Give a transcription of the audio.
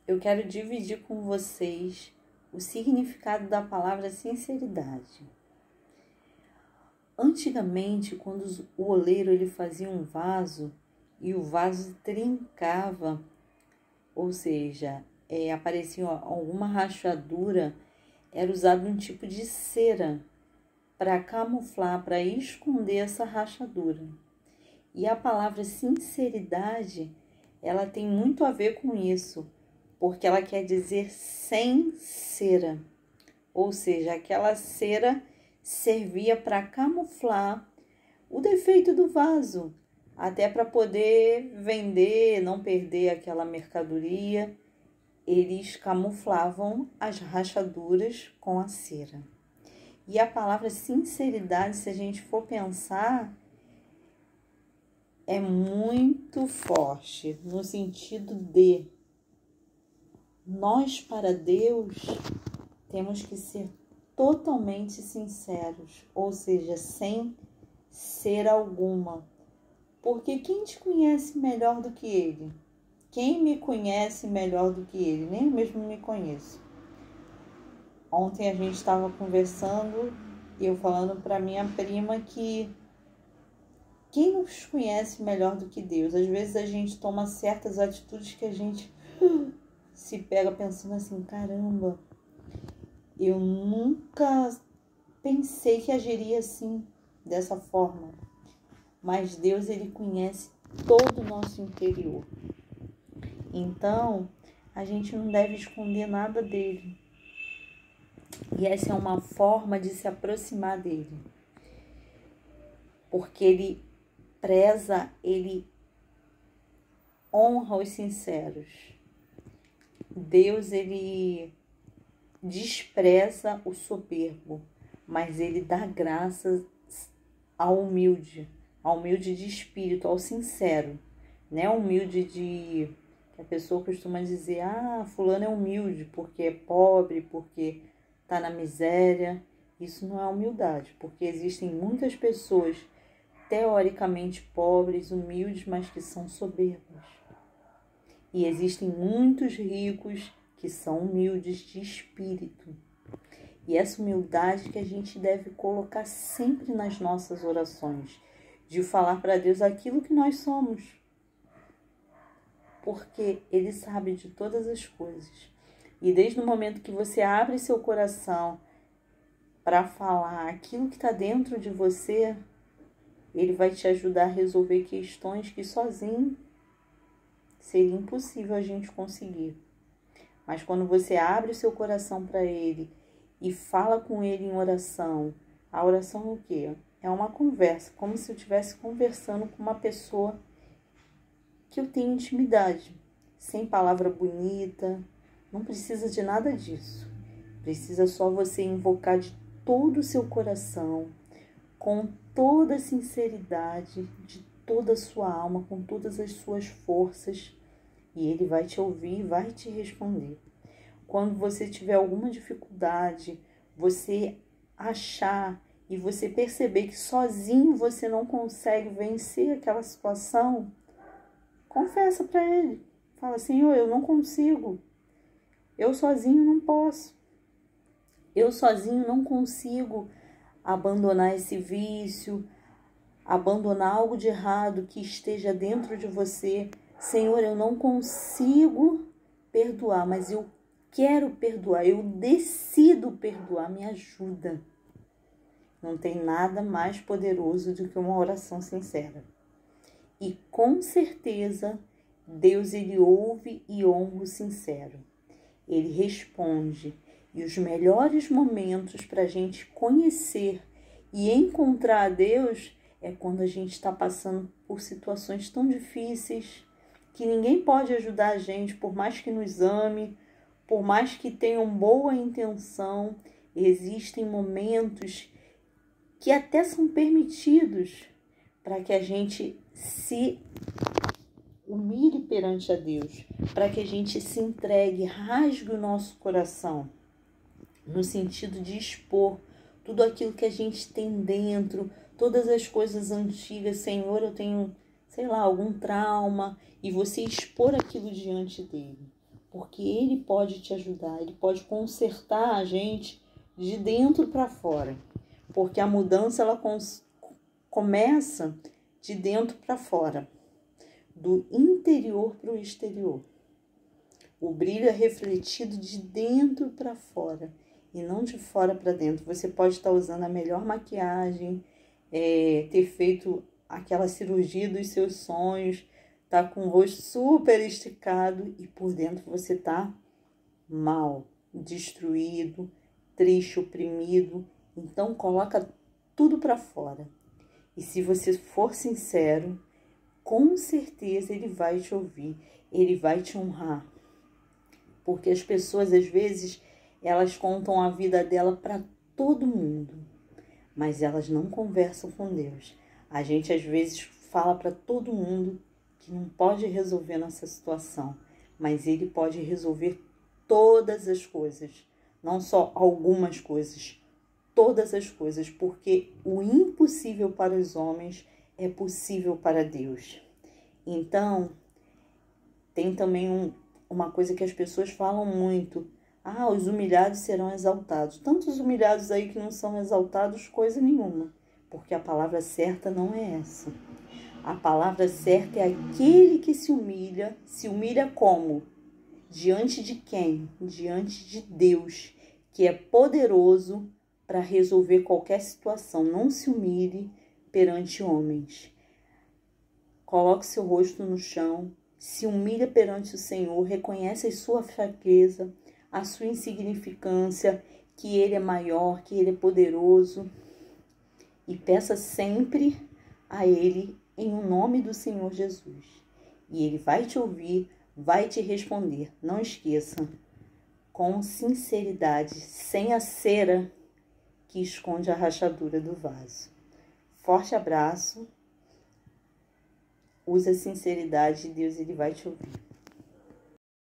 eu quero dividir com vocês o significado da palavra sinceridade. Antigamente, quando o oleiro ele fazia um vaso e o vaso trincava, ou seja, aparecia alguma rachadura, era usado um tipo de cera para camuflar, para esconder essa rachadura. E a palavra sinceridade, ela tem muito a ver com isso, porque ela quer dizer sem cera, ou seja, aquela cera servia para camuflar o defeito do vaso, até para poder vender, não perder aquela mercadoria. Eles camuflavam as rachaduras com a cera. E a palavra sinceridade, se a gente for pensar, é muito forte, no sentido de nós para Deus temos que ser totalmente sinceros, ou seja, sem cera alguma. Porque quem te conhece melhor do que Ele? Quem me conhece melhor do que Ele? Nem eu mesmo me conheço. Ontem a gente estava conversando e eu falando para minha prima que quem nos conhece melhor do que Deus? Às vezes a gente toma certas atitudes que a gente se pega pensando assim, caramba, eu nunca pensei que agiria assim, dessa forma. Mas Deus, Ele conhece todo o nosso interior. Então, a gente não deve esconder nada dele. E essa é uma forma de se aproximar dele. Porque ele preza, ele honra os sinceros. Deus, ele despreza o soberbo, mas ele dá graças ao humilde de espírito, ao sincero, né? Humilde de... A pessoa costuma dizer, fulano é humilde porque é pobre, porque está na miséria. Isso não é humildade, porque existem muitas pessoas teoricamente pobres, humildes, mas que são soberbas. E existem muitos ricos que são humildes de espírito. E essa humildade que a gente deve colocar sempre nas nossas orações, de falar para Deus aquilo que nós somos. Porque Ele sabe de todas as coisas. E desde o momento que você abre seu coração para falar aquilo que está dentro de você, Ele vai te ajudar a resolver questões que sozinho seria impossível a gente conseguir. Mas quando você abre o seu coração para Ele e fala com Ele em oração, a oração é o quê? É uma conversa, como se eu estivesse conversando com uma pessoa que eu tenho intimidade, sem palavra bonita, não precisa de nada disso. Precisa só você invocar de todo o seu coração, com toda a sinceridade, de toda a sua alma, com todas as suas forças, e Ele vai te ouvir e vai te responder. Quando você tiver alguma dificuldade, você achar e você perceber que sozinho você não consegue vencer aquela situação, confessa para Ele. Fala, Senhor, eu não consigo. Eu sozinho não posso. Eu sozinho não consigo abandonar esse vício, abandonar algo de errado que esteja dentro de você. Senhor, eu não consigo perdoar, mas eu quero perdoar, eu decido perdoar, me ajuda. Não tem nada mais poderoso do que uma oração sincera. E com certeza, Deus, Ele ouve e honra o sincero. Ele responde. E os melhores momentos para a gente conhecer e encontrar a Deus é quando a gente está passando por situações tão difíceis que ninguém pode ajudar a gente, por mais que nos ame, por mais que tenham boa intenção. Existem momentos que até são permitidos para que a gente se humilhe perante a Deus, para que a gente se entregue, rasgue o nosso coração, no sentido de expor tudo aquilo que a gente tem dentro, todas as coisas antigas. Senhor, eu tenho, algum trauma, e você expor aquilo diante dele. porque Ele pode te ajudar, Ele pode consertar a gente de dentro para fora, porque a mudança ela começa de dentro para fora, do interior para o exterior. O brilho é refletido de dentro para fora e não de fora para dentro. Você pode estar usando a melhor maquiagem, ter feito aquela cirurgia dos seus sonhos, tá com o rosto super esticado e por dentro você tá mal, destruído, triste, oprimido. Então coloca tudo para fora. E se você for sincero, com certeza Ele vai te ouvir, Ele vai te honrar. Porque as pessoas, às vezes, elas contam a vida dela para todo mundo, mas elas não conversam com Deus. A gente, às vezes, fala para todo mundo que não pode resolver nossa situação, mas Ele pode resolver todas as coisas, não só algumas coisas, todas as coisas, porque o impossível para os homens é possível para Deus. Então, tem também uma coisa que as pessoas falam muito: ah, os humilhados serão exaltados. Tantos humilhados aí que não são exaltados coisa nenhuma, porque a palavra certa não é essa. A palavra certa é aquele que se humilha como? Diante de quem? Diante de Deus, que é poderoso para resolver qualquer situação. Não se humilhe perante homens. Coloque seu rosto no chão, se humilha perante o Senhor, reconhece a sua fraqueza, a sua insignificância, que Ele é maior, que Ele é poderoso. E peça sempre a Ele em nome do Senhor Jesus. E Ele vai te ouvir, vai te responder. Não esqueça, com sinceridade, sem a cera que esconde a rachadura do vaso. Forte abraço. Use a sinceridade de Deus, Ele vai te ouvir.